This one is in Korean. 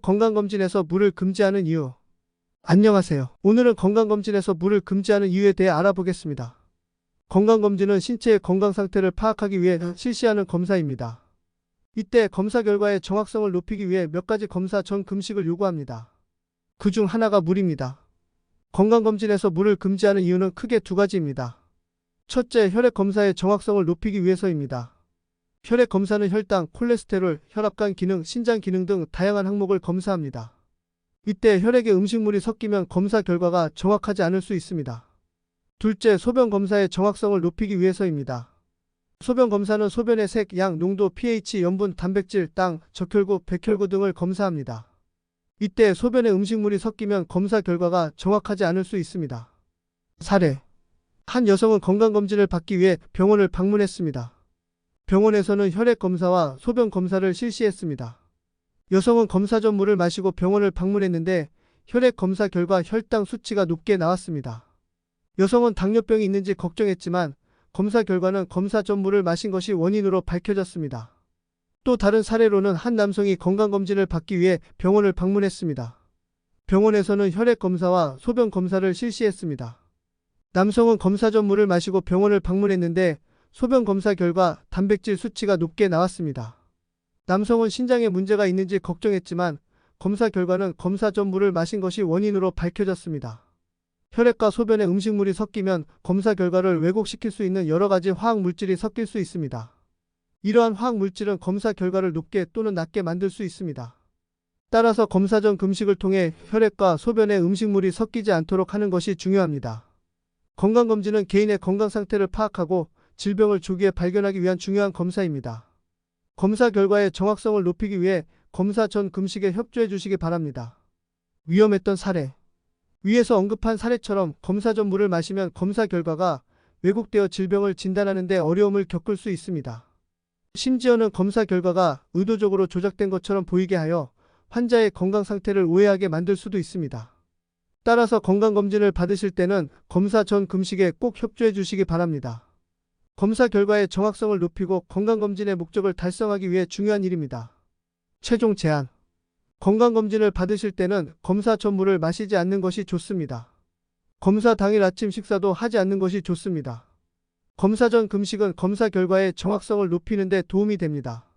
건강검진에서 물을 금지하는 이유. 안녕하세요. 오늘은 건강검진에서 물을 금지하는 이유에 대해 알아보겠습니다. 건강검진은 신체의 건강 상태를 파악하기 위해 실시하는 검사입니다. 이때 검사 결과의 정확성을 높이기 위해 몇 가지 검사 전 금식을 요구합니다. 그 중 하나가 물입니다. 건강검진에서 물을 금지하는 이유는 크게 두 가지입니다. 첫째, 혈액 검사의 정확성을 높이기 위해서입니다. 혈액 검사는 혈당, 콜레스테롤, 혈압관 기능, 신장 기능 등 다양한 항목을 검사합니다. 이때 혈액에 음식물이 섞이면 검사 결과가 정확하지 않을 수 있습니다. 둘째, 소변 검사의 정확성을 높이기 위해서입니다. 소변 검사는 소변의 색, 양, 농도, pH, 염분, 단백질, 땅, 적혈구, 백혈구 등을 검사합니다. 이때 소변에 음식물이 섞이면 검사 결과가 정확하지 않을 수 있습니다. 사례. 한 여성은 건강검진을 받기 위해 병원을 방문했습니다. 병원에서는 혈액 검사와 소변 검사를 실시했습니다. 여성은 검사 전 물을 마시고 병원을 방문했는데 혈액 검사 결과 혈당 수치가 높게 나왔습니다. 여성은 당뇨병이 있는지 걱정했지만 검사 결과는 검사 전 물을 마신 것이 원인으로 밝혀졌습니다. 또 다른 사례로는 한 남성이 건강검진을 받기 위해 병원을 방문했습니다. 병원에서는 혈액 검사와 소변 검사를 실시했습니다. 남성은 검사 전 물을 마시고 병원을 방문했는데 소변 검사 결과 단백질 수치가 높게 나왔습니다. 남성은 신장에 문제가 있는지 걱정했지만 검사 결과는 검사 전 물을 마신 것이 원인으로 밝혀졌습니다. 혈액과 소변에 음식물이 섞이면 검사 결과를 왜곡시킬 수 있는 여러 가지 화학 물질이 섞일 수 있습니다. 이러한 화학 물질은 검사 결과를 높게 또는 낮게 만들 수 있습니다. 따라서 검사 전 금식을 통해 혈액과 소변에 음식물이 섞이지 않도록 하는 것이 중요합니다. 건강검진은 개인의 건강 상태를 파악하고 질병을 조기에 발견하기 위한 중요한 검사입니다. 검사 결과의 정확성을 높이기 위해 검사 전 금식에 협조해 주시기 바랍니다. 위험했던 사례. 위에서 언급한 사례처럼 검사 전 물을 마시면 검사 결과가 왜곡되어 질병을 진단하는 데 어려움을 겪을 수 있습니다. 심지어는 검사 결과가 의도적으로 조작된 것처럼 보이게 하여 환자의 건강 상태를 오해하게 만들 수도 있습니다. 따라서 건강검진을 받으실 때는 검사 전 금식에 꼭 협조해 주시기 바랍니다. 검사 결과의 정확성을 높이고 건강검진의 목적을 달성하기 위해 중요한 일입니다. 최종 제안. 건강검진을 받으실 때는 검사 전 물을 마시지 않는 것이 좋습니다. 검사 당일 아침 식사도 하지 않는 것이 좋습니다. 검사 전 금식은 검사 결과의 정확성을 높이는 데 도움이 됩니다.